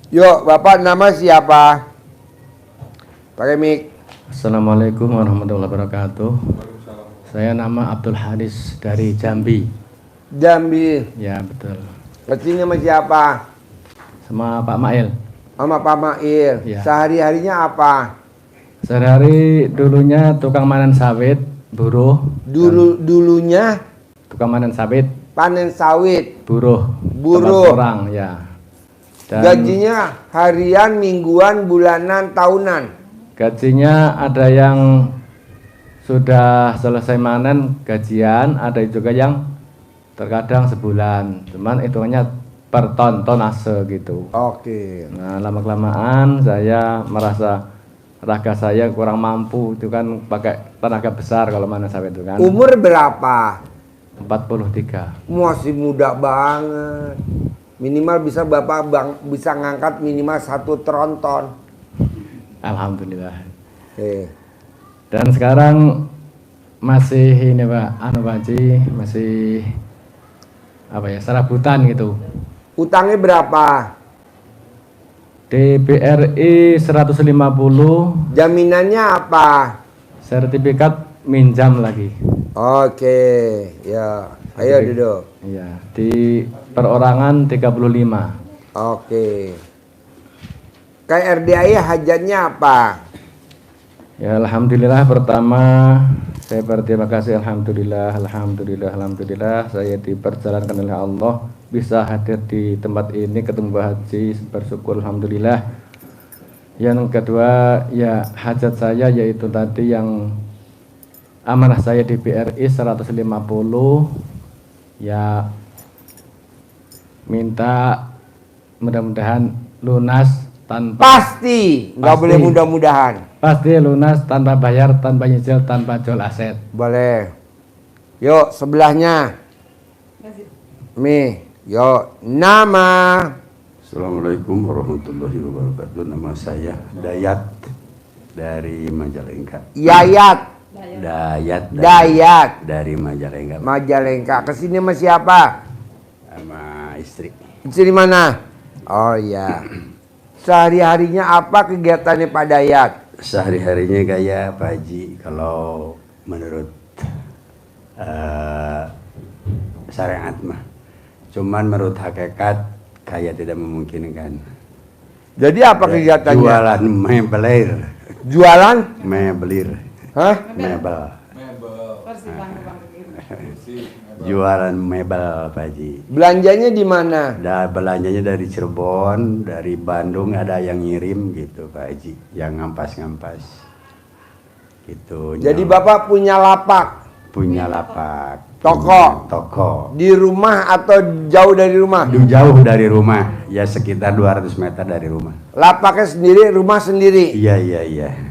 Yuk, Bapak nama siapa? Pakai mic. Assalamualaikum warahmatullahi wabarakatuh. Saya nama Abdul Haris dari Jambi. Jambi. Ya betul. Kesini sama siapa? Sama Pak Mail. Sama Pak Mail. Ya. Sehari-harinya apa? Sehari-hari dulunya tukang panen sawit, buruh. Dulunya Tukang panen sawit, panen sawit. buruh. Buruh. Tempat orang ya. Dan Gajinya harian, mingguan, bulanan, tahunan. gajinya ada yang sudah selesai panen gajian, ada juga yang terkadang sebulan. Cuman hitungannya per tonase gitu. Oke. Nah, lama-kelamaan saya merasa raga saya kurang mampu, itu kan pakai tenaga besar kalau mana sawit itu kan. Umur berapa? 43. Masih muda banget. Minimal bisa Bapak bisa ngangkat minimal 1 tronton. Alhamdulillah. Dan Dan sekarang masih ini Pak, Pak Haji, masih apa ya, serabutan gitu. utangnya berapa? Di BRI 150, Jaminannya apa? sertifikat minjam lagi. Oke, ya. Ayo duduk. Iya, di perorangan 35. Oke. KRDI hajatnya apa? Ya alhamdulillah, pertama saya berterima kasih, alhamdulillah saya diperjalankan oleh Allah bisa hadir di tempat ini, ketemu Pak Haji, bersyukur alhamdulillah. Yang kedua ya hajat saya yaitu tadi yang amanah saya di BRI 150, ya minta mudah-mudahan lunas tanpa Pasti, nggak boleh mudah-mudahan. pasti lunas tanpa bayar, tanpa nyicil, tanpa jual aset. Boleh. Yuk, sebelahnya. Mi, yuk, nama. Assalamualaikum warahmatullahi wabarakatuh. Nama saya Dayat dari Majalengka. Yayat. Dayat. Dari Majalengka. Majalengka. Kesini sama siapa? Sama istri. Istri mana? Oh iya. Sehari-harinya apa kegiatannya Pak Dayat? Sehari-harinya kayak Pak Haji, kalau menurut syariat mah. Cuman menurut hakikat kayak tidak memungkinkan. Jadi apa kegiatannya? Jualan mebelir. Jualan? Mebelir. Hah? Mebel. Jualan mebel Pak Haji. Belanjanya di mana? Belanjanya dari Cirebon, dari Bandung ada yang ngirim gitu Pak Haji, yang ngampas-ngampas gitu. Jadi Bapak punya lapak? Punya lapak. Toko? Di rumah atau jauh dari rumah? Jauh dari rumah, ya sekitar 200 meter dari rumah. Lapaknya sendiri, rumah sendiri? Iya.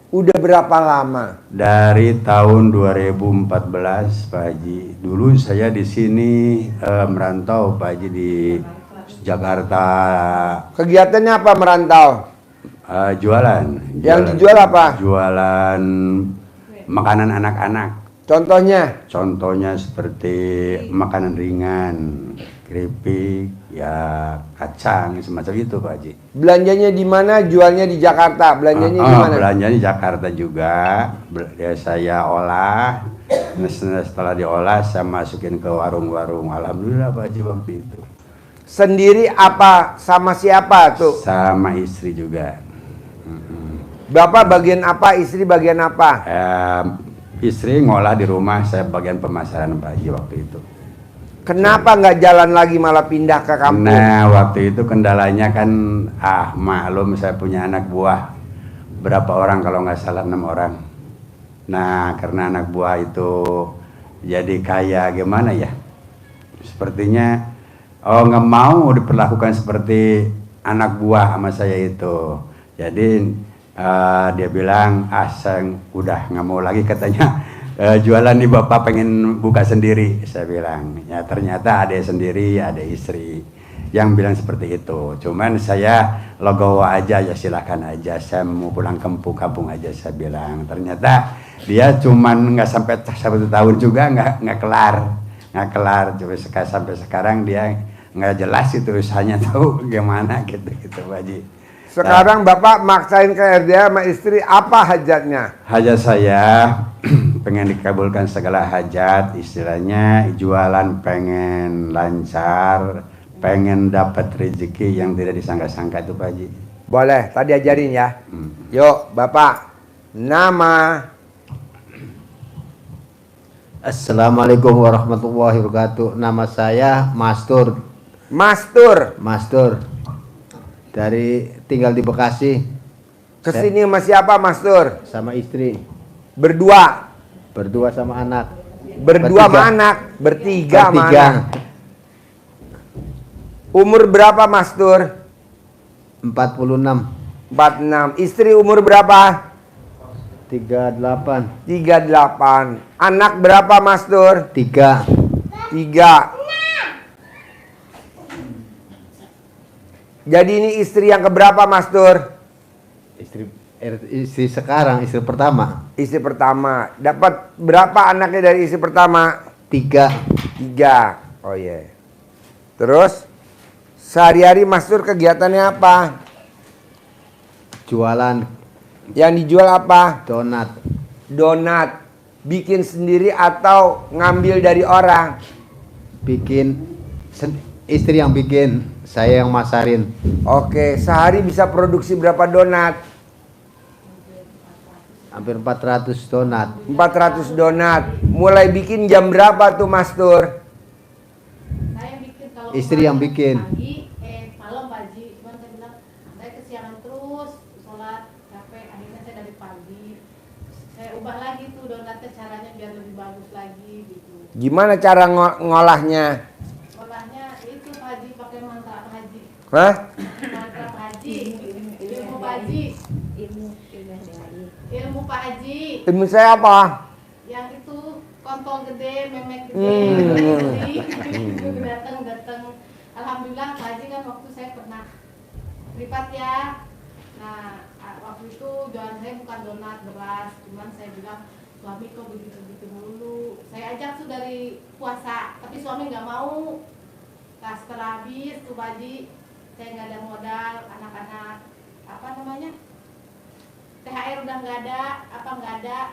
Udah berapa lama? Dari tahun 2014 Pak Haji. Dulu saya di sini merantau Pak Haji di Jakarta. Kegiatannya apa merantau? Jualan. Yang dijual apa? Jualan makanan anak-anak. Contohnya Seperti makanan ringan, keripik, ya kacang, semacam itu Pak Haji. belanjanya di mana? Jualnya di Jakarta. Belanjanya di mana? Belanjanya di Jakarta juga. Saya olah. Setelah diolah saya masukin ke warung-warung. Alhamdulillah Pak Haji waktu itu. Sendiri apa? Sama siapa tuh? Sama istri juga. Bapak bagian apa? Istri bagian apa? Istri ngolah di rumah, saya bagian pemasaran Pak Haji waktu itu. Kenapa nggak jalan lagi malah pindah ke kampung? Nah waktu itu kendalanya kan maklum saya punya anak buah berapa orang, kalau nggak salah 6 orang. Nah karena anak buah itu jadi kayak gimana ya, sepertinya nggak mau diperlakukan seperti anak buah sama saya itu. Jadi dia bilang saya udah nggak mau lagi katanya. Jualan nih Bapak pengen buka sendiri, saya bilang. Ya ternyata ada sendiri, ada istri yang bilang seperti itu. Cuman saya logowo aja, ya silakan aja, saya mau pulang kampung aja, saya bilang. Ternyata dia cuman nggak sampai 1 tahun juga nggak kelar. Sampai sekarang dia nggak jelas itu usahanya tahu gimana gitu Pak Haji. Sekarang Bapak maksain ke RDA sama istri, apa hajatnya? Hajat saya pengen dikabulkan segala hajat, istilahnya jualan pengen lancar, pengen dapat rezeki yang tidak disangka-sangka itu Pak Haji. Boleh, tadi ajarin ya. Yuk Bapak, nama. Assalamualaikum warahmatullahi wabarakatuh. Nama saya Mastur. Mastur. Dari tinggal di Bekasi. Kesini sama siapa Mastur? Sama istri. Berdua. Berdua sama anak. Berdua sama anak. Bertiga sama anak. Umur berapa Mastur? 46. 46. Istri umur berapa? 38. 38. Anak berapa Mastur? 3. 3. Jadi ini istri yang keberapa Mastur? Istri sekarang, istri pertama. Istri pertama. Dapat berapa anaknya dari istri pertama? 3. 3. Oh iya. Terus sehari-hari Mastur kegiatannya apa? Jualan Yang dijual apa? donat. Donat. Bikin sendiri atau ngambil dari orang? Istri yang bikin, saya yang masarin. Oke, sehari bisa produksi berapa donat? Hampir 400 donat. 400 donat. Mulai bikin jam berapa tuh Mastur? Saya bikin kalau Istri yang bikin. pagi, malam Pak Haji. Cuman saya bilang saya kesiangan terus sholat capek. Akhirnya saya dari pagi saya ubah lagi tuh donatnya caranya biar lebih bagus lagi gitu. Gimana cara ngolahnya? Olahnya itu Pak Haji pakai mantra Pak Haji. Hah? Mantra Pak Haji. Ilmu Pak Haji. Ilmu Pak Haji. Ilmu saya apa? Yang itu kontol gede, memek gede, datang. Alhamdulillah Pak Haji kan waktu saya pernah privat ya. Nah waktu itu jualan saya bukan donat beras, cuman saya bilang suami kok begitu mulu. Saya ajak tuh dari puasa, tapi suami nggak mau. Nah setelah habis tuh Pak Haji, saya nggak ada modal, anak-anak apa namanya? THR udah nggak ada.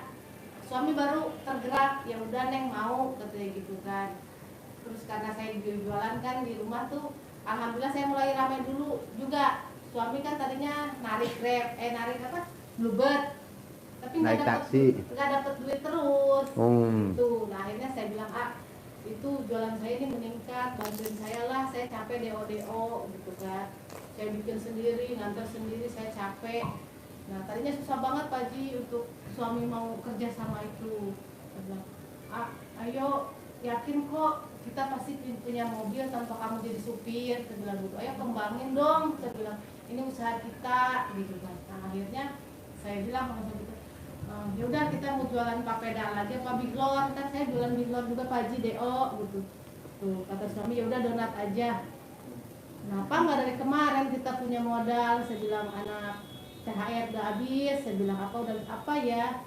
Suami baru tergerak, ya udah Neng mau katanya gitu kan. Terus karena saya jualan kan di rumah tuh, alhamdulillah saya mulai ramai dulu juga. Suami kan tadinya narik Bluebird, tapi Naik taksi. nggak dapet duit terus. Hmm. Tuh, nah akhirnya saya bilang itu jualan saya ini meningkat, bantuin saya lah, saya capek DO gitu kan. Saya bikin sendiri, nganter sendiri, saya capek. Nah tadinya susah banget Pak Haji untuk suami mau kerja sama itu. Saya bilang, ayo yakin kok kita pasti punya mobil tanpa kamu jadi supir. Saya bilang gitu, ayo kembangin dong. Saya bilang ini usaha kita gitu kan. Nah akhirnya saya bilang sama suami kita, ya udah kita mau jualan papeda lagi apa biglor, kan saya jualan biglor juga Pak Haji DO gitu. Tuh kata suami ya udah donat aja. Kenapa nggak dari kemarin kita punya modal? Saya bilang anak THR udah habis, saya bilang apa ya.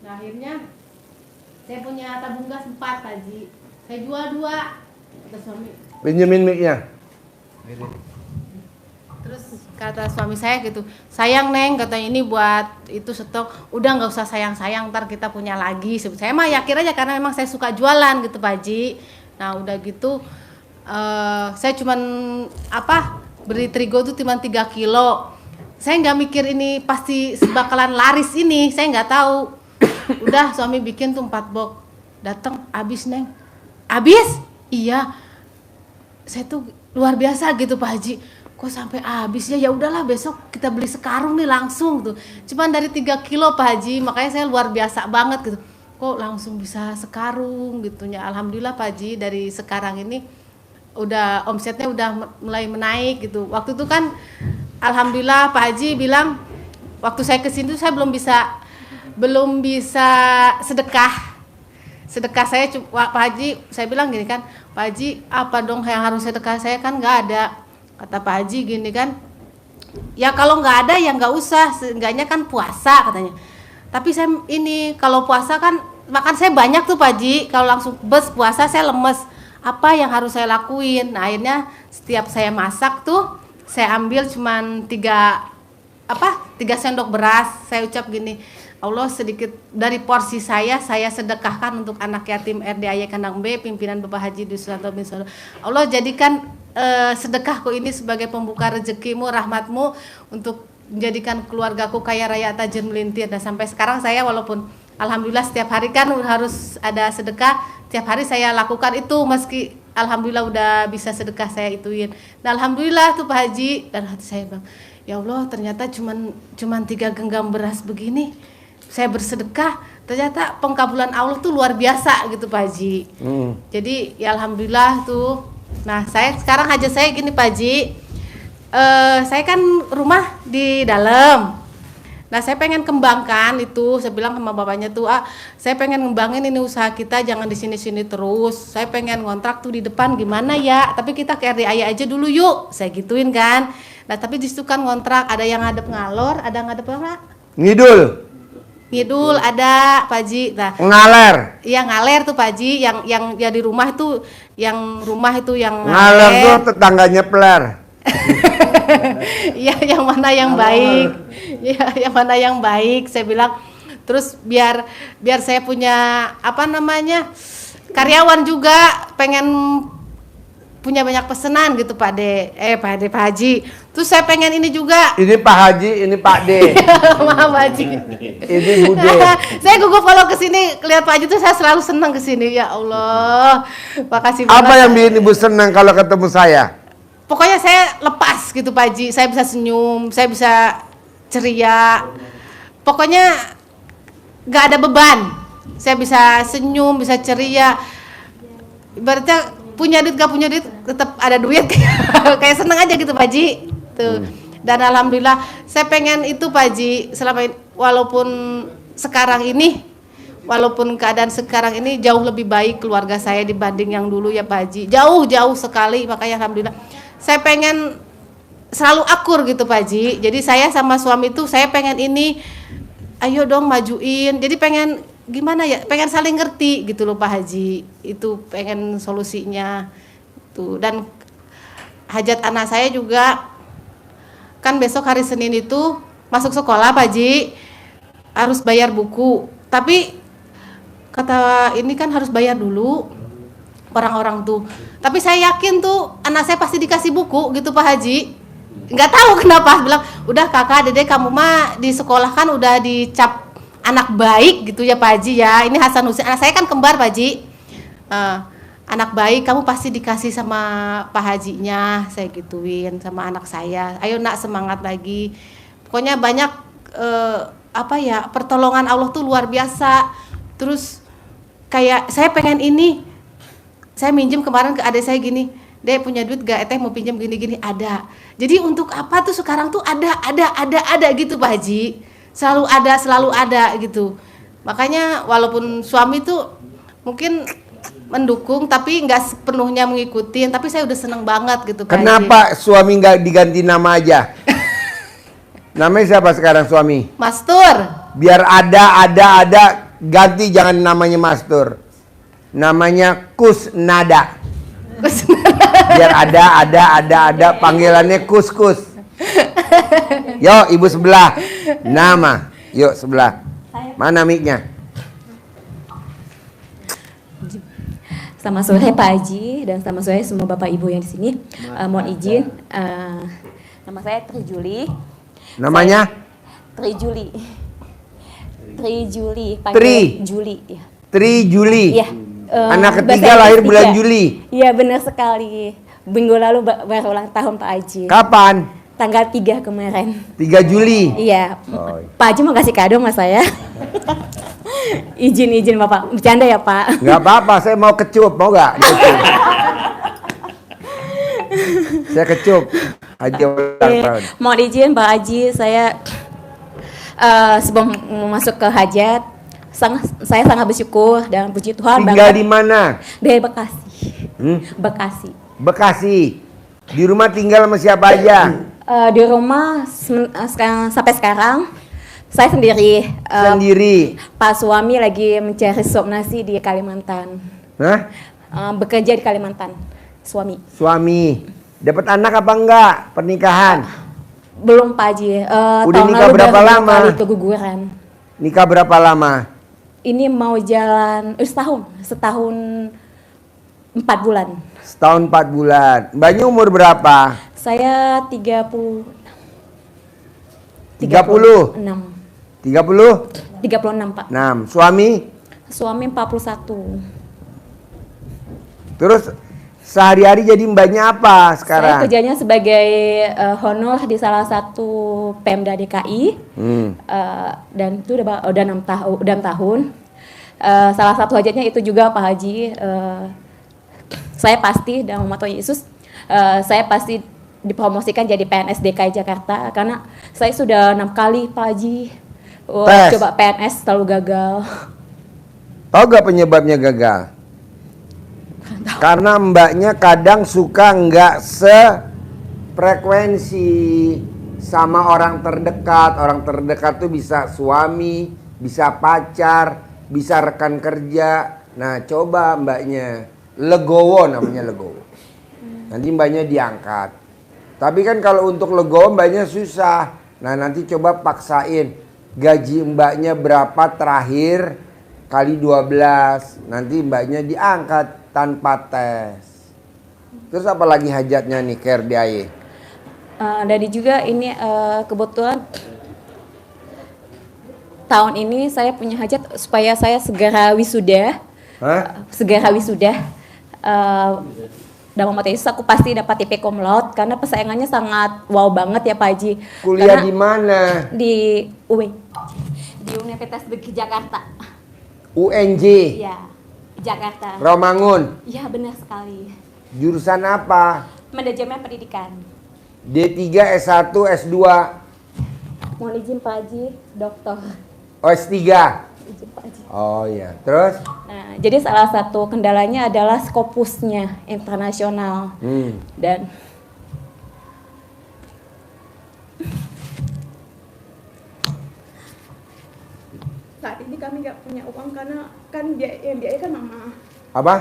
Nah akhirnya saya punya tabung gas 4 Pak Haji, saya jual 2 kata suami. Pinjemin mic-nya. Terus kata suami saya gitu, sayang Neng katanya ini buat itu stok, udah nggak usah sayang-sayang ntar kita punya lagi. Saya mah yakin aja karena memang saya suka jualan gitu Pak Haji. Nah udah gitu saya cuman beli terigu tuh cuma 3 kilo. Saya nggak mikir ini pasti bakalan laris ini, saya nggak tahu. Udah suami bikin tuh 4 box, datang habis Neng, habis? Iya, saya tuh luar biasa gitu Pak Haji. Kok sampai habis ya udahlah besok kita beli sekarung nih langsung tuh. Cuman dari 3 kilo Pak Haji, makanya saya luar biasa banget gitu. Kok langsung bisa sekarung gitu ya. Alhamdulillah Pak Haji dari sekarang ini udah omsetnya udah mulai menaik gitu. Waktu itu kan alhamdulillah Pak Haji bilang waktu saya kesini tuh saya belum bisa sedekah saya Pak Haji, saya bilang gini kan, Pak Haji apa dong yang harus sedekah, saya kan nggak ada. Kata Pak Haji gini kan, ya kalau nggak ada ya nggak usah, seenggaknya kan puasa katanya. Tapi saya ini kalau puasa kan makan saya banyak tuh Pak Haji, kalau langsung puasa saya lemes. apa yang harus saya lakuin. Nah, akhirnya setiap saya masak tuh saya ambil cuman 3 sendok beras. Saya ucap gini, Allah, sedikit dari porsi saya sedekahkan untuk anak yatim RDAY Kandang B, pimpinan Bapak Haji Duswanto bin Solo. Allah, jadikan sedekahku ini sebagai pembuka rezekimu, rahmatmu, untuk menjadikan keluargaku kaya raya tajir melintir. Dan sampai sekarang saya walaupun alhamdulillah setiap hari kan harus ada sedekah, setiap hari saya lakukan itu, meski alhamdulillah udah bisa sedekah saya ituin. Nah, alhamdulillah tuh Pak Haji, dan hati saya bilang, ya Allah, ternyata cuman 3 genggam beras begini saya bersedekah, ternyata pengkabulan Allah tuh luar biasa gitu Pak Haji. Jadi ya alhamdulillah tuh. Nah, saya sekarang hajat saya gini Pak Haji, saya kan rumah di dalam. Nah, saya pengen kembangkan itu. Saya bilang sama bapaknya tuh, saya pengen ngembangin ini usaha kita, jangan di sini-sini terus. Saya pengen ngontrak tuh di depan, gimana ya? Tapi kita ke RDAY aja dulu yuk. Saya gituin kan. Nah, tapi di situ kan ngontrak, ada yang ngadep ngalor, ada ngadep apa? Ngidul ada Pak Haji. Nah, Ngaler. iya ngaler tuh Pak Haji, yang ya di rumah itu, yang Ngaler tuh tetangganya peler. Iya, yang mana yang baik? Ya, yang mana yang baik? Saya bilang. Terus biar saya punya karyawan juga, pengen punya banyak pesanan gitu Pak Haji. Terus saya pengen ini juga. Ini Pak Haji, ini Pak D. Maaf Pak Haji. Ini Bude. Saya gugup kalau kesini lihat Pak Haji tuh saya selalu senang kesini. Ya Allah, makasih banget. Apa yang bikin Ibu senang kalau ketemu saya? Pokoknya saya lepas gitu Pak Haji, saya bisa senyum, saya bisa ceria. Pokoknya gak ada beban. Saya bisa senyum, bisa ceria. Ibaratnya punya duit gak punya duit tetap ada duit. Kayak seneng aja gitu Pak Haji. Tuh. Dan alhamdulillah saya pengen itu Pak Haji, selama ini, walaupun keadaan sekarang ini jauh lebih baik keluarga saya dibanding yang dulu ya Pak Haji. Jauh sekali, makanya alhamdulillah. Saya pengen selalu akur gitu Pak Haji. Jadi saya sama suami itu saya pengen ini, ayo dong majuin. Jadi pengen gimana ya? Pengen saling ngerti gitu loh Pak Haji. Itu pengen solusinya. Tuh. Dan hajat anak saya juga kan besok hari Senin itu masuk sekolah Pak Haji, harus bayar buku. Tapi kata ini kan harus bayar dulu orang-orang tuh. Tapi saya yakin tuh anak saya pasti dikasih buku gitu Pak Haji. Nggak tahu kenapa, bilang udah kakak dedek kamu mah di sekolah kan udah dicap anak baik gitu ya Pak Haji ya. Ini Hasan Husin, anak saya kan kembar Pak Haji. Anak baik kamu pasti dikasih sama Pak Hajinya, saya gituin sama anak saya. Ayo nak semangat lagi. Pokoknya banyak pertolongan Allah tuh luar biasa. Terus kayak saya pengen ini, saya minjem kemarin ke adik saya gini, Dek punya duit gak? Eteh mau pinjam gini-gini, ada. Jadi untuk apa tuh sekarang tuh ada gitu Pak Haji. Selalu ada gitu. Makanya walaupun suami tuh mungkin mendukung tapi nggak sepenuhnya mengikuti, tapi saya udah seneng banget gitu Pak Haji. Kenapa suami nggak diganti nama aja? Namanya siapa sekarang suami? Mastur. Biar ada ganti, jangan namanya Mastur. Namanya Kusnada. Biar ada panggilannya Kus. Yo ibu sebelah. Nama. Yuk sebelah. Mana mic-nya? Selamat sore Pak Haji dan selamat sore semua Bapak Ibu yang di sini. Mohon izin, nama saya Tri Juli. Namanya? Tri Juli. Tri Juli. Ya. Tri Juli. Iya. Anak ketiga lahir bulan Juli. Iya benar sekali. Minggu lalu baru ulang tahun Pak Haji. Kapan? Tanggal 3 kemarin. 3 Juli. Iya. Oh. Pak Haji mau kasih kado sama saya. Izin Bapak. Bercanda ya Pak. Nggak apa-apa, saya mau kecup, mau nggak? Saya kecup. Haji ulang tahun. Mohon izin Pak Haji, saya sebelum masuk ke hajat, saya sangat bersyukur dan puji Tuhan. Tinggal di mana? Dari Bekasi. Bekasi. Bekasi. Di rumah tinggal sama siapa aja? Di rumah sampai sekarang saya sendiri. Sendiri. Pak suami lagi mencari sop nasi di Kalimantan. Hah? bekerja di Kalimantan. Suami. Suami. Dapat anak apa enggak? Pernikahan. Belum Pak Haji. Udah Tahun nikah lalu berapa udah lama? kali keguguran. Nikah berapa lama? Ini mau jalan setahun 4 bulan. Setahun 4 bulan. Mbaknya umur berapa? Saya 36. 30? 36 Pak. 6. Suami? Suami 41. Terus sehari-hari jadi mbaknya apa Saya sekarang? kerjanya sebagai honor di salah satu Pemda DKI. Dan itu udah 6 tahun. Salah satu hajatnya itu juga Pak Haji. Saya pasti dalam nama Tuhan Yesus, saya pasti dipromosikan jadi PNS DKI Jakarta karena saya sudah 6 kali Pak Haji coba PNS selalu gagal. Tahu gak penyebabnya gagal? Karena mbaknya kadang suka nggak sefrekuensi sama orang terdekat. Orang terdekat tuh bisa suami, bisa pacar, bisa rekan kerja. Nah coba mbaknya legowo, namanya legowo. Nanti mbaknya diangkat. Tapi kan kalau untuk legowo mbaknya susah. Nah nanti coba paksain gaji mbaknya berapa terakhir kali 12. Nanti mbaknya diangkat tanpa tes. Terus apa lagi hajatnya nih Care DIY? Dan juga ini kebetulan tahun ini saya punya hajat supaya saya segera wisuda. Segera wisuda. Dalam mata Yesus aku pasti dapat IP cum laude karena persaingannya sangat wow banget ya Pak Haji. Kuliah Karena di mana? Di UIN. Di Universitas Negeri Jakarta. UNJ. Ya, Jakarta. Romangun. Iya benar sekali. Jurusan apa? Manajemen pendidikan. D3, S1, S2, Mohon izin Pak Haji, dokter. oh, S3. Izin Pak Haji. Oh iya, terus? Nah, jadi salah satu kendalanya adalah Scopusnya internasional. Dan saat ini kami nggak punya uang karena kan yang biaya kan mama. Apa?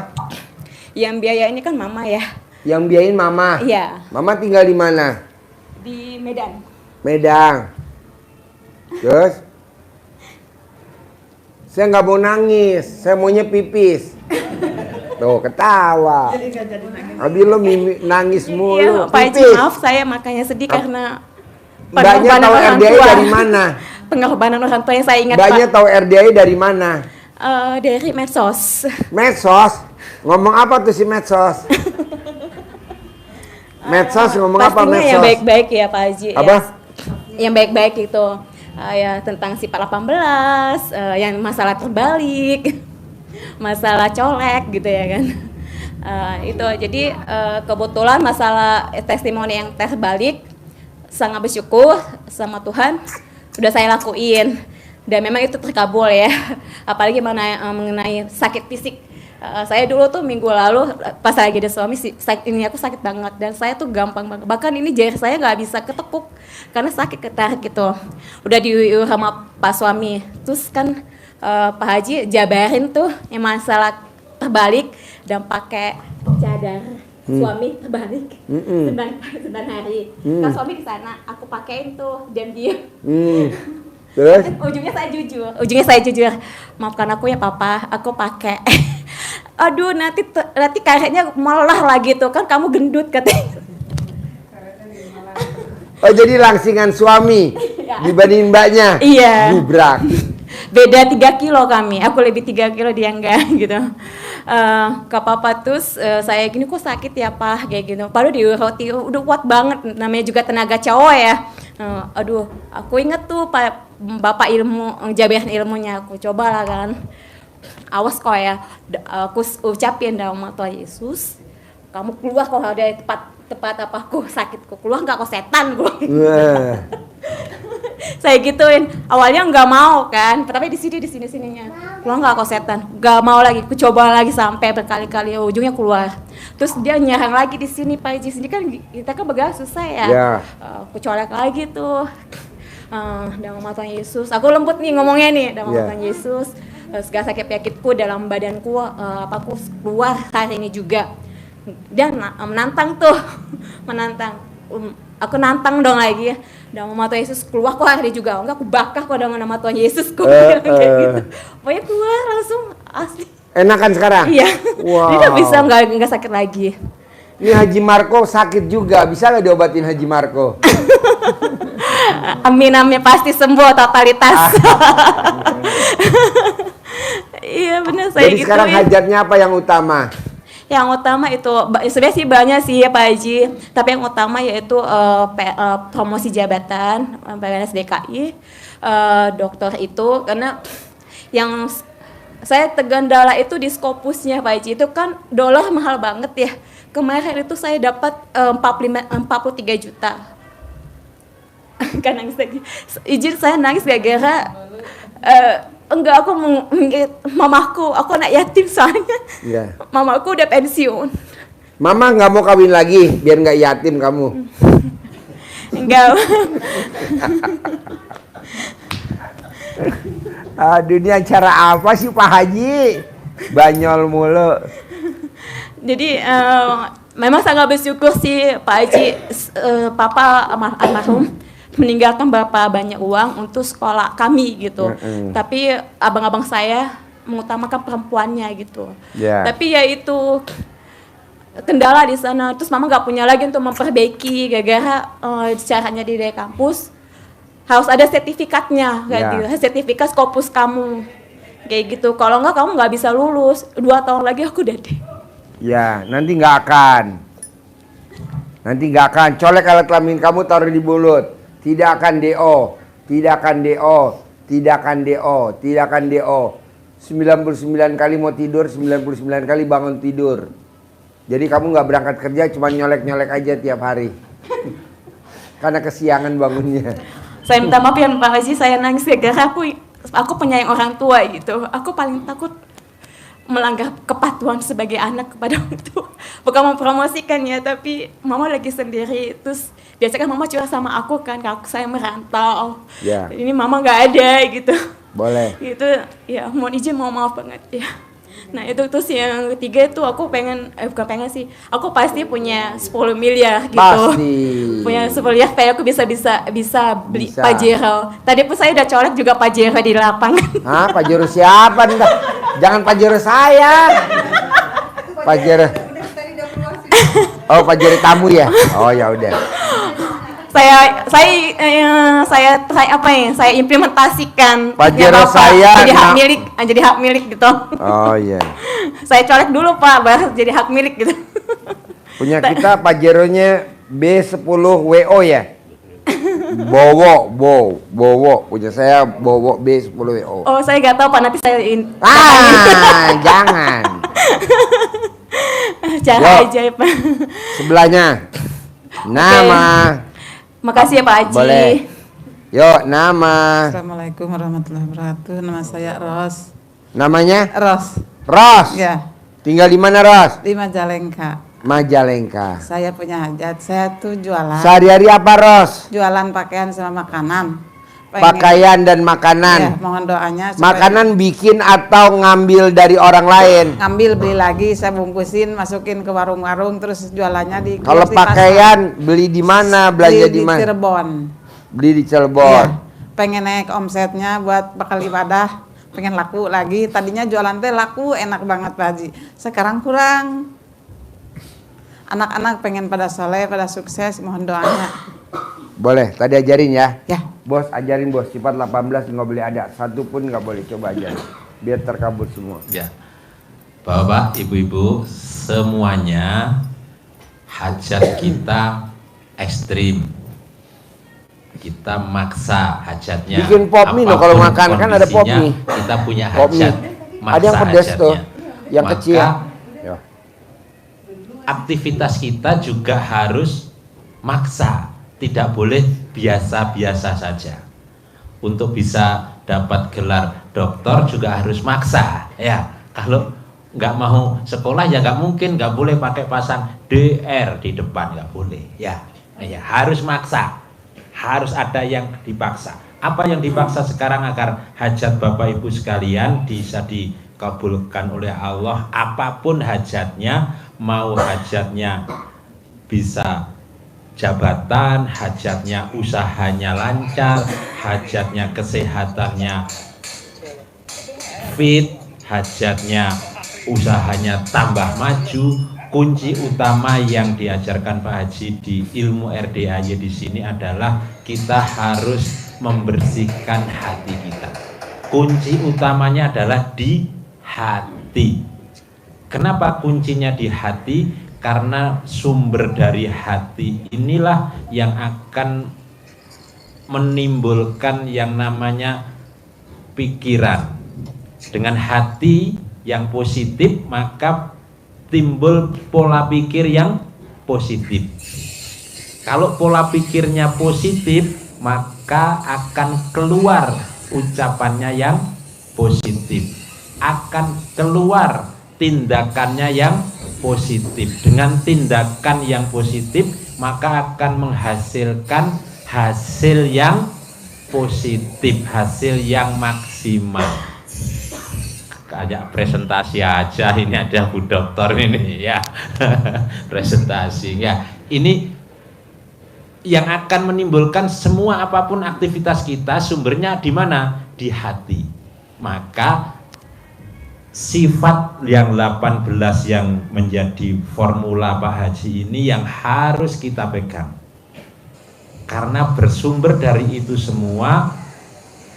Yang biaya ini kan mama ya. Yang biayain mama? Iya. Mama tinggal di mana? Di Medan. Medang. Terus? Saya nggak mau nangis, saya maunya pipis. Tuh ketawa. Abi lo nangis mulu. Iya, Pak Haji, Pipis. maaf saya makanya sedih karena Mbaknya tahu RDI dari mana? Pengorbanan orang tua yang saya ingat Mbaknya Pak. tahu RDI dari mana? Dari medsos. Medsos. Ngomong apa tuh si medsos? Medsos ngomong apa Pastinya medsos? yang baik-baik ya Pak Haji. Apa? Ya, yang baik-baik itu ya tentang sifat 18, yang masalah terbalik, masalah colek gitu ya kan. Itu jadi kebetulan masalah testimoni yang terbalik sangat bersyukur sama Tuhan udah saya lakuin dan memang itu terkabul ya. Apalagi mengenai sakit fisik. Saya dulu tuh minggu lalu pas lagi ada suami ini aku sakit banget dan saya tuh gampang banget, bahkan ini jari saya nggak bisa ketekuk karena sakit ketarik gitu. Udah diuur sama Pak suami, terus kan Pak Haji jabarin tuh yang masalah terbalik dan pakai cadar suami terbalik 9 hari. Kan suami di sana, aku pakein tuh diam-diam. Terus? Ujungnya saya jujur. Maafkan aku ya Papa, aku pakai. Aduh nanti karetnya malah lagi tuh kan kamu gendut katanya. Oh jadi langsingan suami dibanding mbaknya? Iya. Gubrak. Beda 3 kilo kami, aku lebih 3 kilo dia enggak gitu. Ke Papa terus saya gini kok sakit ya Pak kayak gitu. Padahal di roti udah kuat banget, namanya juga tenaga cowok ya. Aduh aku inget tuh Bapak ilmu, jabaran ilmunya aku cobalah kan. Awas kok ya, aku ucapin dalam nama Tuhan Yesus, kamu keluar kok dari tempat apa aku sakitku, keluar nggak kok setan gue. Saya gituin, awalnya nggak mau kan, tapi di sininya, keluar nggak kok setan, nggak mau lagi, aku coba lagi sampai berkali-kali, ujungnya keluar. Terus dia nyerang lagi di sini Pak Haji, sini kan kita kan bergerak susah ya, aku colek lagi tuh. Dalam nama Tuhan Yesus, aku lembut nih ngomongnya nih, dalam nama Tuhan Yesus. segala sakit penyakitku dalam badanku aku keluar hari ini juga. Dia menantang tuh, menantang. Aku nantang dong lagi ya. Dan nama Tuhan Yesus keluar kok hari juga. Enggak, aku bakar kok dengan nama Tuhan Yesus kok kayak gitu. Pokoknya keluar langsung asli. Enakan sekarang? Iya. Wow. Dia bisa nggak sakit lagi. Ini Haji Marco sakit juga, bisa nggak diobatin Haji Marco? Amin amin, pasti sembuh totalitas. Iya benar saya Jadi gitu sekarang ya. hajatnya apa yang utama? Yang utama itu sebenarnya sih banyak sih ya Pak Haji, tapi yang utama yaitu promosi jabatan PNS DKI, dokter itu, karena yang saya tergendala itu di Scopusnya Pak Haji, itu kan dolar mahal banget ya. Kemarin itu saya dapat 43 juta. Kan nangis lagi. Izin saya nangis gara-gara enggak, aku mamaku, aku anak yatim soalnya. Iya. Mamaku udah pensiun. Mama nggak mau kawin lagi biar nggak yatim kamu. Enggak. Aduh, ini acara apa sih Pak Haji? Banyol mulu. Jadi memang sangat bersyukur sih Pak Haji, Papa almarhum meninggalkan Bapak banyak uang untuk sekolah kami gitu. Tapi abang-abang saya mengutamakan perempuannya gitu. Yeah. Tapi ya itu kendala di sana. Terus mama nggak punya lagi untuk memperbaiki gara-gara caranya di kampus harus ada sertifikatnya, kayak gitu. Sertifikat Scopus kamu kayak gitu. Kalau nggak kamu nggak bisa lulus. 2 tahun lagi aku udah deh. Ya, nanti nggak akan. Nanti nggak akan. Colek alat kelamin kamu taruh di mulut. Tidak akan DO, tidak akan DO, tidak akan DO, tidak akan DO. 99 kali mau tidur, 99 kali bangun tidur. Jadi kamu nggak berangkat kerja, cuma nyolek-nyolek aja tiap hari. Karena kesiangan bangunnya. Saya minta maaf ya Pak Haji, saya nangis gara-gara aku penyayang orang tua gitu. Aku paling takut melanggar kepatuhan sebagai anak kepada orang tua. Bukan mempromosikan ya, tapi mama lagi sendiri. Terus biasanya kan mama curhat sama aku kan, kalau saya merantau. Ya. Ini mama nggak ada gitu. Boleh. Itu ya mohon izin, mau maaf banget ya. Nah itu terus yang ketiga itu aku pengen, bukan pengen sih, aku pasti punya 10 miliar gitu. Pasti. Punya 10 miliar supaya aku bisa beli Bisa. Pajero. Tadi pun saya udah colek juga Pajero di lapangan. Hah, Pajero siapa nih? Jangan Pajero saya. Pajero. Oh, Pajero tamu ya? Oh, ya udah. Saya apa ya? Saya implementasikan Pajero ya, Bapak, saya jadi hak milik gitu. Oh iya. Saya colek dulu Pak, baru jadi hak milik gitu. Punya kita Pajeronya B10 WO ya? Bowo. Punya saya Bowo B10 WO. Oh, saya nggak tahu Pak, nanti saya Jangan. cara Yo. aja ya, Pak. Sebelahnya. Nama. Makasih ya Pak Haji. Boleh. Yuk, nama. Assalamualaikum warahmatullahi wabarakatuh. Nama saya Ros. Namanya? Ros. Ros. Ya, Tinggal di mana, Ros? di Majalengka. Majalengka. Saya punya hajat. Saya tuh jualan. Sehari-hari apa, Ros? Jualan pakaian sama makanan. Pakaian dan Ya, makanan. mohon doanya. supaya Makanan bikin atau ngambil dari orang lain? ngambil beli lagi, saya bungkusin, masukin ke warung-warung, terus jualannya di. Kalau di pakaian beli di mana? pasar. Belanja Beli di mana? Cirebon. Beli di Iya. Cirebon. Pengen naik omsetnya buat bakal ibadah. Pengen laku lagi. Tadinya jualan teh laku, enak banget Pak Haji. Sekarang kurang. Anak-anak pengen pada soleh, pada sukses, mohon doanya. Boleh, tadi ajarin ya. Ya. Bos, ajarin bos, sifat 18 nggak boleh ada. Satu pun nggak boleh, coba ajarin. Biar terkabul semua. Ya, Bapak, Ibu-ibu, semuanya hajat kita ekstrim. Kita maksa hajatnya. Bikin pop mie loh, kalau Apapun makan kan ada pop kondisinya, mie. Kita punya Pop mie. hajat. Ada yang pedas tuh, yang Maka kecil. Ya. aktivitas kita juga harus maksa. Tidak boleh biasa-biasa saja. Untuk bisa dapat gelar doktor juga harus maksa. Ya, kalau nggak mau sekolah ya nggak mungkin, nggak boleh pakai pasang DR di depan, nggak boleh. Ya, harus maksa. Harus ada yang dipaksa. Apa yang dipaksa sekarang agar hajat Bapak Ibu sekalian bisa dikabulkan oleh Allah, apapun hajatnya, mau hajatnya bisa jabatan, hajatnya usahanya lancar, hajatnya kesehatannya fit, hajatnya usahanya tambah maju. Kunci utama yang diajarkan Pak Haji di ilmu RDAY di sini adalah kita harus membersihkan hati kita. Kunci utamanya adalah di hati. Kenapa kuncinya di hati? Karena sumber dari hati inilah yang akan menimbulkan yang namanya pikiran. Dengan hati yang positif maka timbul pola pikir yang positif. Kalau pola pikirnya positif maka akan keluar ucapannya yang positif, akan keluar tindakannya yang positif. Dengan tindakan yang positif maka akan menghasilkan hasil yang positif, hasil yang maksimal. Kayak presentasi aja, ini ada Bu Dokter ini ya. Presentasi ya. Ini yang akan menimbulkan semua apapun aktivitas kita sumbernya di mana? Di hati. Maka sifat yang 18 yang menjadi formula Pak Haji ini yang harus kita pegang. Karena bersumber dari itu semua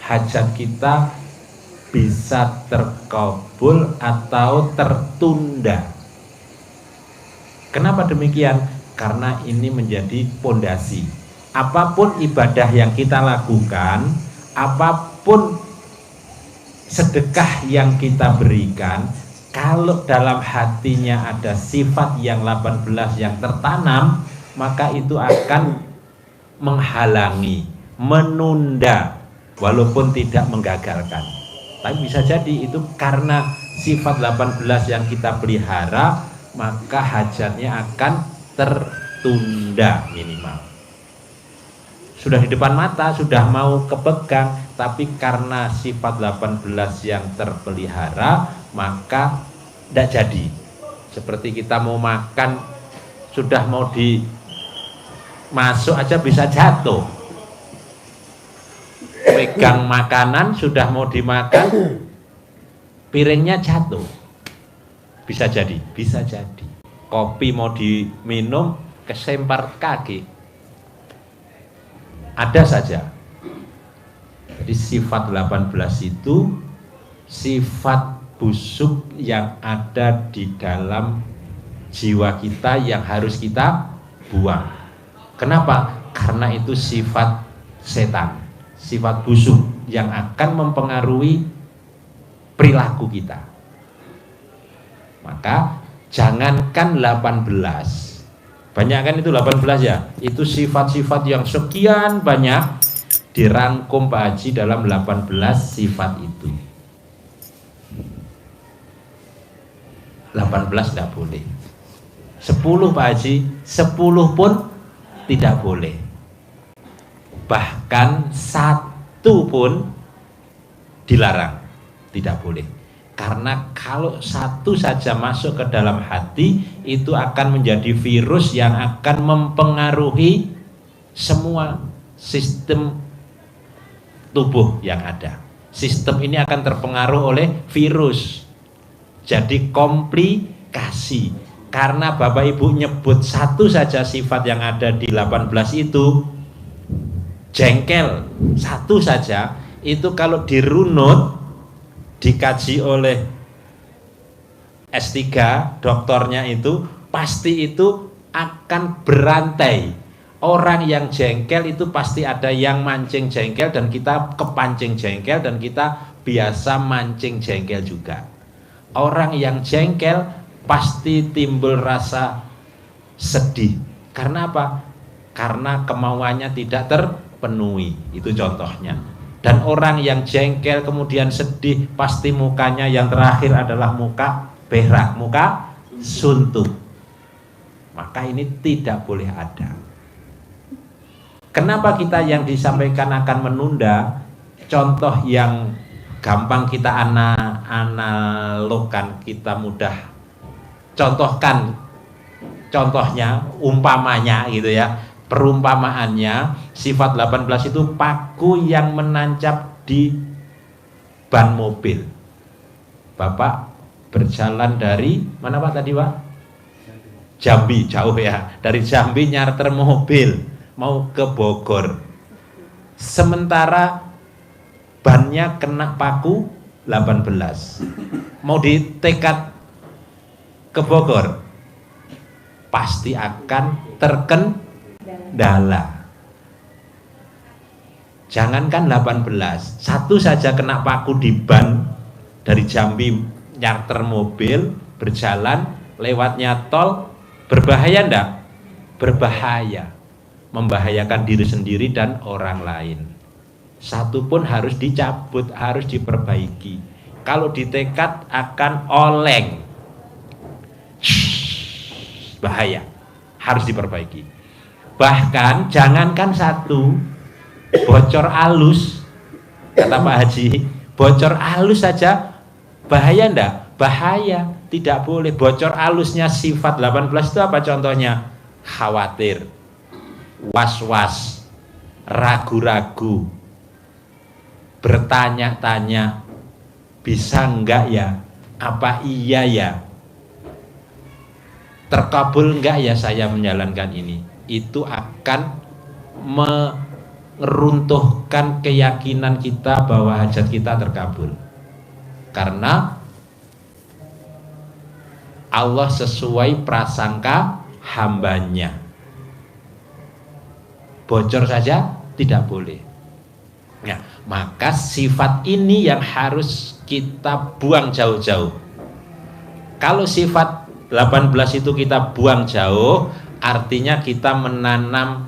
hajat kita bisa terkabul atau tertunda. Kenapa demikian? Karena ini menjadi pondasi. Apapun ibadah yang kita lakukan, apapun sedekah yang kita berikan, kalau dalam hatinya ada sifat yang 18 yang tertanam, maka itu akan menghalangi, menunda, walaupun tidak menggagalkan. Tapi bisa jadi itu karena sifat 18 yang kita pelihara, maka hajatnya akan tertunda minimal. Sudah di depan mata, sudah mau kepegang, tapi karena sifat 18 yang terpelihara, maka tidak jadi. Seperti kita mau makan, sudah mau masuk aja bisa jatuh. Pegang makanan sudah mau dimakan, piringnya jatuh. Bisa jadi, bisa jadi. Kopi mau diminum, kesempar kaki. Ada saja. Jadi sifat 18 itu sifat busuk yang ada di dalam jiwa kita yang harus kita buang. Kenapa? Karena itu sifat setan, sifat busuk yang akan mempengaruhi perilaku kita. Maka jangankan 18, banyak kan itu 18 ya, itu sifat-sifat yang sekian banyak dirangkum Pak Haji dalam 18 sifat itu. 18 tidak boleh. 10 Pak Haji, 10 pun tidak boleh. Bahkan 1 pun dilarang, tidak boleh. Karena kalau 1 saja masuk ke dalam hati, itu akan menjadi virus yang akan mempengaruhi semua sistem tubuh yang ada. Sistem ini akan terpengaruh oleh virus. Jadi komplikasi. Karena Bapak Ibu nyebut 1 saja sifat yang ada di 18 itu, jengkel 1 saja, itu kalau dirunut, dikaji oleh S3 doktornya itu, pasti itu akan berantai. Orang yang jengkel itu pasti ada yang mancing jengkel, dan kita kepancing jengkel, dan kita biasa mancing jengkel juga. Orang yang jengkel pasti timbul rasa sedih. Karena apa? Karena kemauannya tidak terpenuhi. Itu contohnya. Dan orang yang jengkel kemudian sedih, pasti mukanya yang terakhir adalah muka berak, muka suntuk. Maka ini tidak boleh ada. Kenapa kita yang disampaikan akan menunda? Contoh yang gampang kita analogkan, kita mudah contohkan, contohnya, umpamanya gitu ya. Perumpamaannya, sifat 18 itu paku yang menancap di ban mobil. Bapak berjalan dari mana Pak tadi Pak? Jambi, jauh ya. Dari Jambi nyarter mobil mau ke Bogor. Sementara bannya kena paku 18. Mau ditekat ke Bogor, pasti akan terkendala. Jangankan 18, satu saja kena paku di ban dari Jambi nyarter mobil, berjalan, lewatnya tol, berbahaya enggak? Berbahaya. Membahayakan diri sendiri dan orang lain. Satu pun harus dicabut, harus diperbaiki. Kalau ditekat akan oleng. Bahaya. Harus diperbaiki. Bahkan jangankan satu, bocor alus, kata Pak Haji, bocor alus saja bahaya enggak? Bahaya. Tidak boleh. Bocor alusnya sifat 18 itu apa contohnya? Khawatir, was-was, ragu-ragu, bertanya-tanya, bisa enggak ya? Apa iya ya? Terkabul enggak ya saya menjalankan ini? Itu akan meruntuhkan keyakinan kita bahwa hajat kita terkabul. Karena Allah sesuai prasangka hambanya. Bocor saja tidak boleh. Nah, maka sifat ini yang harus kita buang jauh-jauh. Kalau sifat 18 itu kita buang jauh, artinya kita menanam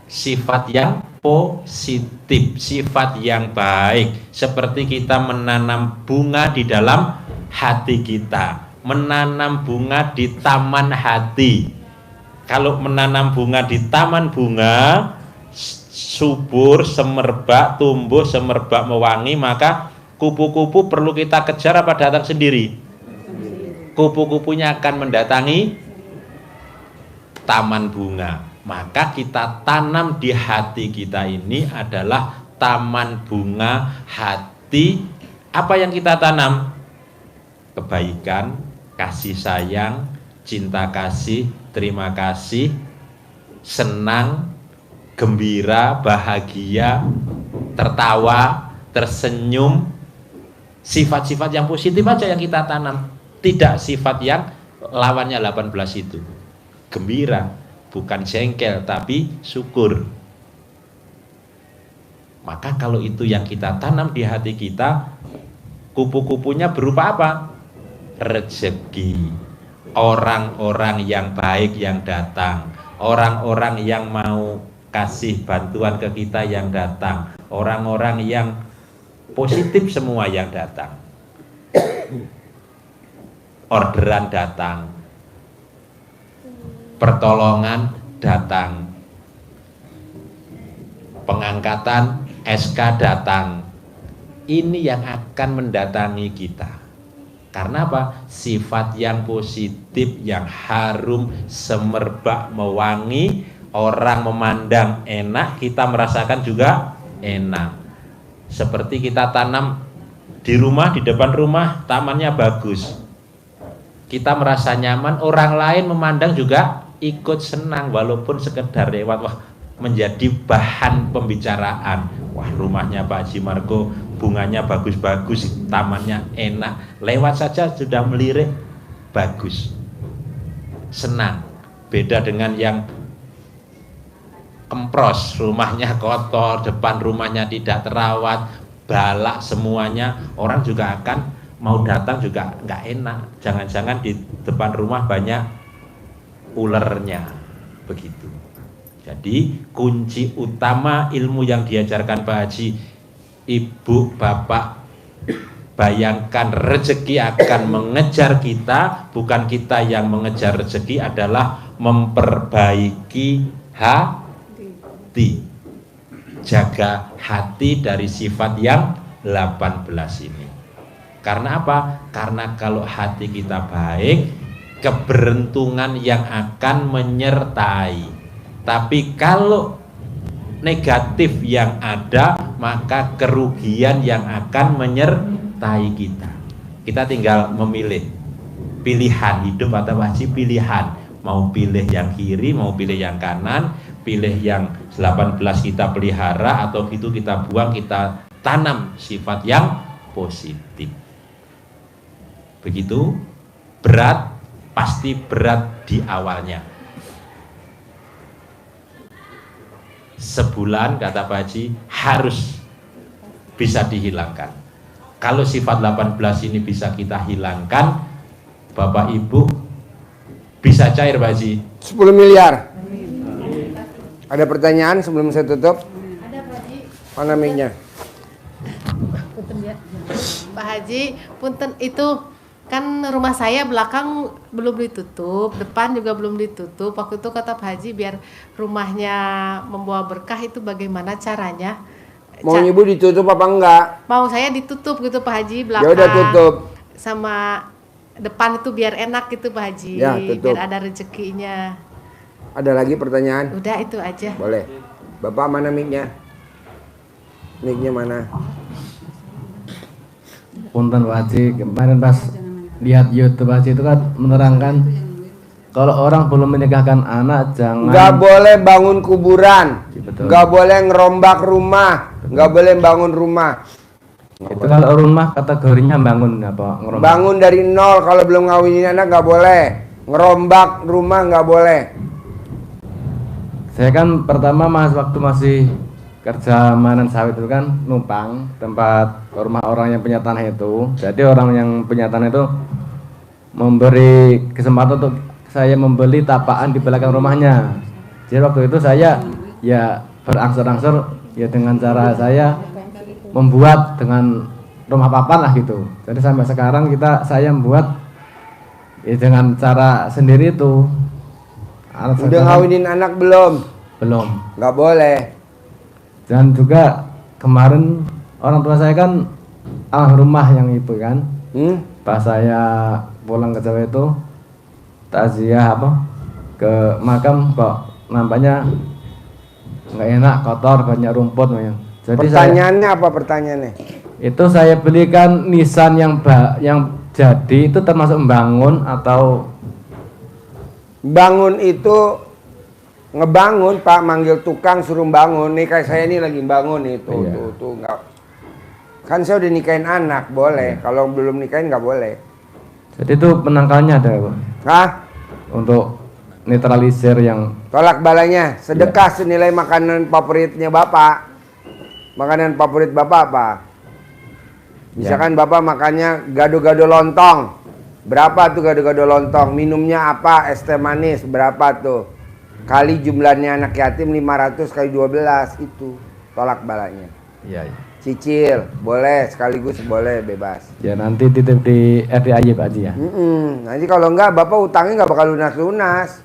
sifat yang positif, sifat yang baik. Seperti kita menanam bunga di dalam hati kita, menanam bunga di taman hati. Kalau menanam bunga di taman bunga, subur, semerbak, tumbuh, semerbak, mewangi, maka kupu-kupu perlu kita kejar apa datang sendiri? Kupu-kupunya akan mendatangi taman bunga. Maka kita tanam di hati kita ini adalah taman bunga hati. Apa yang kita tanam? Kebaikan, kasih sayang, cinta kasih, terima kasih, senang, gembira, bahagia, tertawa, tersenyum. Sifat-sifat yang positif aja yang kita tanam. Tidak sifat yang lawannya 18 itu. Gembira, bukan jengkel tapi syukur. Maka kalau itu yang kita tanam di hati kita, kupu-kupunya berupa apa? Rezeki. Orang-orang yang baik yang datang, orang-orang yang mau kasih bantuan ke kita yang datang, orang-orang yang positif semua yang datang. Orderan datang, pertolongan datang, pengangkatan SK datang. Ini yang akan mendatangi kita. Karena apa? Sifat yang positif, yang harum, semerbak, mewangi, orang memandang enak, kita merasakan juga enak. Seperti kita tanam di rumah, di depan rumah, tamannya bagus. Kita merasa nyaman, orang lain memandang juga ikut senang, walaupun sekedar lewat, wah, menjadi bahan pembicaraan. Wah, rumahnya Pak Haji Margo, bunganya bagus-bagus, tamannya enak, lewat saja sudah melirik, bagus, senang. Beda dengan yang kempros, rumahnya kotor, depan rumahnya tidak terawat, balak semuanya, orang juga akan mau datang juga nggak enak. Jangan-jangan di depan rumah banyak ulernya, begitu. Jadi kunci utama ilmu yang diajarkan Pak Haji, ibu, bapak, bayangkan rezeki akan mengejar kita, bukan kita yang mengejar rezeki, adalah memperbaiki hati. hati. Jaga hati dari sifat yang 18 ini. Karena apa? Karena kalau hati kita baik, keberuntungan yang akan menyertai. Tapi kalau negatif yang ada, maka kerugian yang akan menyertai kita. Kita tinggal memilih pilihan hidup atau wajib pilihan. Mau pilih yang kiri, mau pilih yang kanan, pilih yang 18 kita pelihara atau gitu kita buang, kita tanam sifat yang positif. Begitu. Berat, pasti berat di awalnya. Sebulan kata Pak Haji harus bisa dihilangkan. Kalau sifat 18 ini bisa kita hilangkan, Bapak Ibu bisa cair Pak Haji 10 miliar. Ada pertanyaan sebelum saya tutup? Ada Pak Haji. Mana mic-nya? Punten ya. Pak Haji, punten itu kan rumah saya belakang belum ditutup, depan juga belum ditutup. Waktu itu kata Pak Haji biar rumahnya membawa berkah itu bagaimana caranya? Mau ibu ditutup apa enggak? Mau saya ditutup gitu Pak Haji, Ya belakang. udah tutup. Sama depan itu biar enak gitu Pak Haji. Ya, tutup. Biar ada rezekinya. Ada lagi pertanyaan? Udah itu aja. Boleh. Bapak mana mic-nya? Mic-nya mana? Punten Pak Haji, kemarin pas lihat YouTube Pak Haji itu kan menerangkan kalau orang belum menikahkan anak jangan Nggak boleh bangun kuburan. Betul. Nggak boleh ngerombak rumah. Nggak boleh bangun rumah. itu kalau rumah kategorinya bangun apa ngerombak. Bangun dari nol kalau belum ngawinin anak nggak boleh. Ngerombak rumah nggak boleh. Saya kan pertama waktu masih kerja manen sawit itu kan numpang tempat rumah orang yang punya tanah itu. Jadi orang yang punya tanah itu memberi kesempatan untuk saya membeli tapaan di belakang rumahnya. Jadi waktu itu saya ya berangsur-angsur ya dengan cara saya membuat dengan rumah papan lah gitu. Jadi sampai sekarang saya membuat ya dengan cara sendiri itu. Udah ngawinin anak belum? Belum. Nggak boleh. Dan juga kemarin orang tua saya kan almarhumah yang itu kan. Pas saya pulang ke Jawa itu takziah ke makam kok nampaknya nggak enak, kotor, banyak rumput. Jadi Pertanyaannya apa pertanyaannya? itu saya belikan nisan yang jadi itu termasuk membangun atau Bangun itu ngebangun Pak, manggil tukang suruh bangun. Nih kayak saya ini lagi bangun itu, Iya. tuh nggak. Kan saya udah nikahin anak, boleh. Kalau belum nikahin nggak boleh. jadi itu penangkalnya ada Pak? Hah? Untuk netralisir yang Tolak balanya, sedekah senilai makanan favoritnya Bapak. Makanan favorit Bapak apa? Misalkan Bapak makannya gado-gado lontong. Berapa tuh gado-gado lontong? Minumnya apa? Es teh manis. Berapa tuh? Kali jumlahnya anak yatim 500 kali 12 itu. Tolak balanya. iya. Cicil, boleh sekaligus boleh bebas. Ya nanti titip di RDAY Pak Haji ya. Nanti kalau enggak Bapak utangnya nggak bakal lunas-lunas.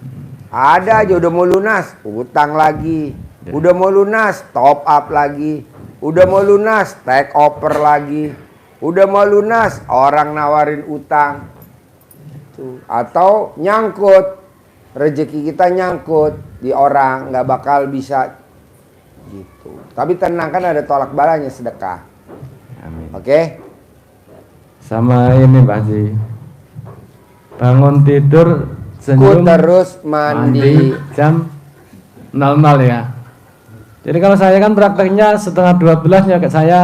Ada aja udah mau lunas, utang lagi. Udah mau lunas, top up lagi. Udah mau lunas, take over lagi. Udah mau lunas, orang nawarin utang. Tuh. Atau nyangkut, rezeki kita nyangkut di orang, nggak bakal bisa gitu. Tapi tenang kan ada tolak balanya sedekah. Amin. Oke? Sama ini Pak Haji. Bangun tidur senyum Terus mandi. jam 00 ya. Jadi kalau saya kan prakteknya setengah 12 ya saya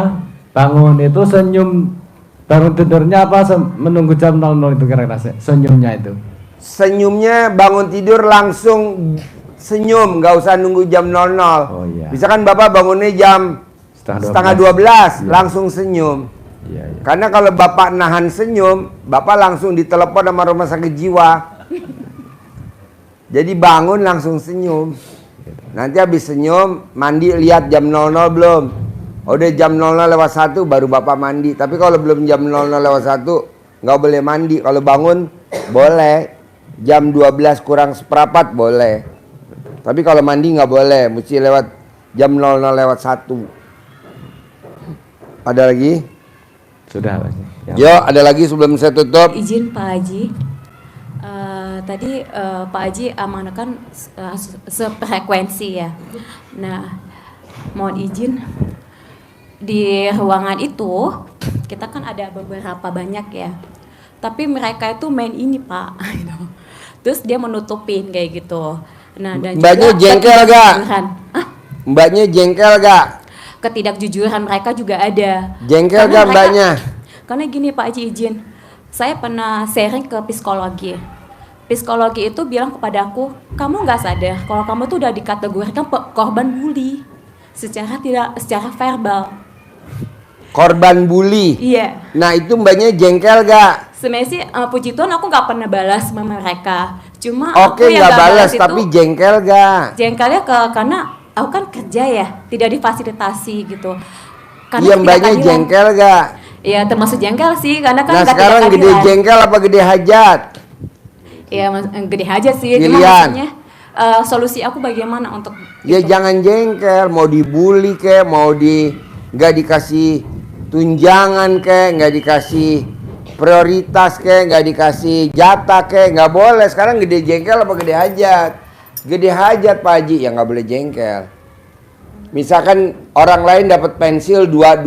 bangun itu senyum bangun tidurnya apa menunggu jam 00 itu kira-kira senyumnya itu. Senyumnya bangun tidur langsung senyum, nggak usah nunggu jam 00. Oh iya. Misalkan Bapak bangunnya jam setengah 12, Iya. langsung senyum. Iya, iya. Karena kalau Bapak nahan senyum, Bapak langsung ditelepon sama rumah sakit jiwa. Jadi bangun langsung senyum. Nanti habis senyum, mandi lihat jam 00 belum. Udah jam 00:01 baru Bapak mandi. Tapi kalau belum jam 00:01 nggak boleh mandi. Kalau bangun boleh. Jam 12 kurang seperempat boleh. Tapi kalau mandi nggak boleh, mesti lewat Jam 00:01. Ada lagi? Sudah Pak Haji. Yo, ada lagi sebelum saya tutup? Izin Pak Haji. Tadi Pak Haji amanahkan sefrekuensi ya. Nah, mohon izin di ruangan itu kita kan ada beberapa banyak ya. Tapi mereka itu main ini Pak. Terus dia menutupin kayak gitu. Nah, dan Mbaknya juga jengkel gak? ketidakjujuran. Mbaknya jengkel gak? Ketidakjujuran mereka juga ada. Jengkel Karena gak mereka- mbaknya? Karena gini Pak Haji izin, saya pernah sharing ke psikologi. Psikologi itu bilang kepada aku, kamu nggak sadar kalau kamu tuh udah dikategorikan korban bully secara verbal. Korban bully. Iya. Nah itu mbaknya jengkel gak? Sebenarnya sih puji Tuhan aku nggak pernah balas sama mereka. Cuma Oke aku yang nggak nggak balas itu tapi jengkel gak? jengkelnya karena aku kan kerja ya, tidak difasilitasi gitu. Iya mbaknya ketidakadilan. jengkel gak? Iya termasuk jengkel sih karena kan Nah nggak sekarang tidak gede keadilan. jengkel apa gede hajat? Iya gede aja sih. Cuma Pilihan. maksudnya solusi aku bagaimana untuk Ya itu? jangan jengkel, mau dibully kek, mau nggak dikasih tunjangan kek, nggak dikasih prioritas kek, nggak dikasih jatah kek, nggak boleh. Sekarang gede jengkel apa gede hajat? Gede hajat Pak Haji, ya nggak boleh jengkel. Misalkan orang lain dapat pensil 2,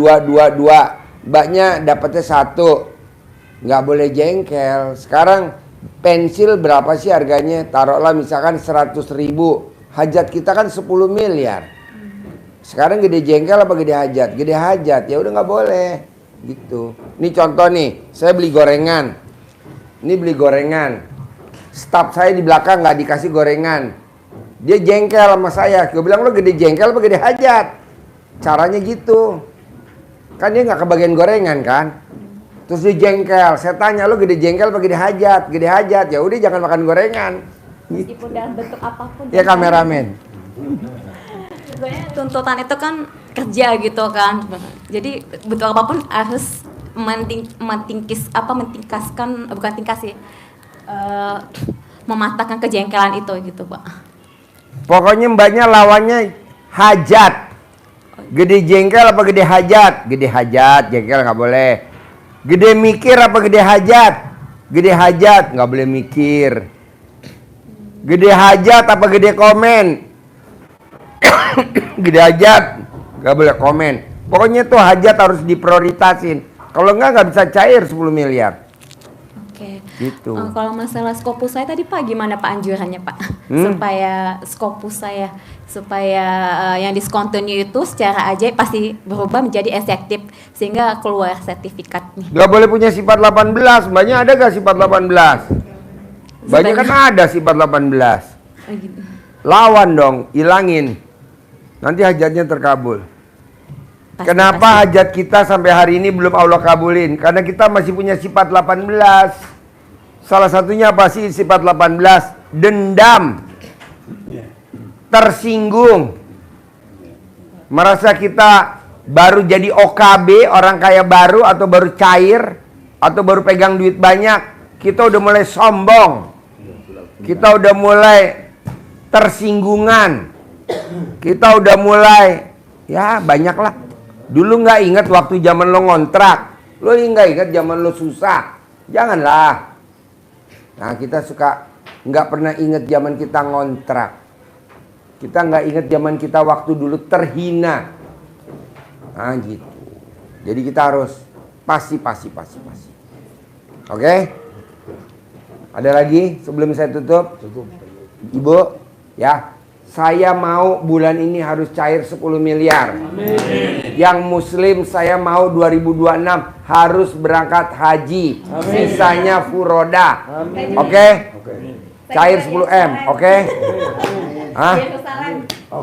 mbaknya dapatnya 1, nggak boleh jengkel. Sekarang pensil berapa sih harganya? Taruhlah misalkan 100.000. Hajat kita kan 10 miliar. Sekarang gede jengkel apa gede hajat? Gede hajat, ya udah nggak boleh gitu. Ini contoh nih, saya beli gorengan. Ini beli gorengan. Staf saya di belakang nggak dikasih gorengan. Dia jengkel sama saya. Gue bilang lo gede jengkel apa gede hajat? Caranya gitu. Kan dia nggak kebagian gorengan kan? Terus dia jengkel. Saya tanya lo gede jengkel apa gede hajat? Gede hajat. Ya udah jangan makan gorengan. Meskipun dalam bentuk apapun. Ya kameramen. Sebenarnya tuntutan itu kan kerja gitu kan. Jadi bentuk apapun harus mematahkan kejengkelan itu gitu Pak. Pokoknya mbaknya lawannya hajat. Gede jengkel apa gede hajat? Gede hajat, jengkel nggak boleh. Gede mikir apa gede hajat? Gede hajat, nggak boleh mikir. Gede hajat apa gede komen? Gede hajat, nggak boleh komen. Pokoknya tuh hajat harus diprioritasin. Kalau nggak bisa cair 10 miliar. Oke. Gitu. Kalau masalah Scopus saya tadi Pak gimana Pak anjurannya Pak? Supaya Scopus saya yang discontinue itu secara ajaib pasti berubah menjadi efektif sehingga keluar sertifikatnya. Nggak boleh punya sifat 18. Mbaknya ada nggak sifat 18? Banyak kan ada sifat 18. Oh, gitu. Lawan dong, ilangin. Nanti hajatnya terkabul. Pasti, Kenapa hajat kita sampai hari ini belum Allah kabulin? Karena kita masih punya sifat 18. Salah satunya apa sih sifat 18? Dendam. Tersinggung. Merasa kita baru jadi OKB, orang kaya baru, atau baru cair, atau baru pegang duit banyak. Kita udah mulai sombong. Kita udah mulai tersinggungan. Kita udah mulai, ya banyak lah. Dulu nggak ingat waktu zaman lo ngontrak, lo nggak ingat zaman lo susah, janganlah. Nah kita suka nggak pernah ingat zaman kita ngontrak, kita nggak ingat zaman kita waktu dulu terhina. Nah gitu. Jadi kita harus pasti. Oke? Ada lagi sebelum saya tutup? Ibu, ya. Saya mau bulan ini harus cair 10 miliar. Amin. Yang muslim saya mau 2026 harus berangkat haji. Amin. Sisanya furoda. Oke? Cair 10M, oke? Hah?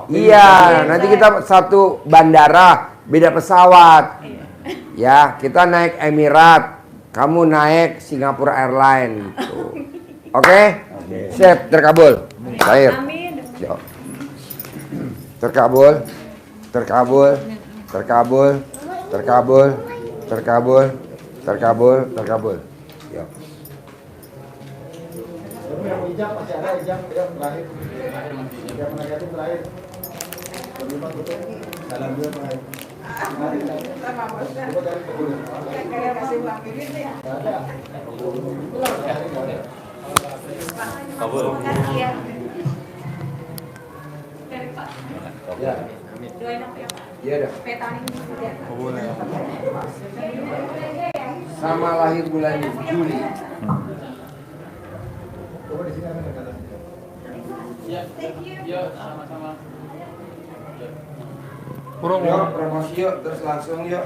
Iya, nanti kita satu bandara, beda pesawat. Ya, kita naik Emirat, kamu naik Singapore Airlines gitu. Oke? Siap, terkabul. Cair. Yo. Terkabul. Yo. Iya dah. Sama lahir bulan Juli. Yuk, promosi yuk, terus langsung yuk.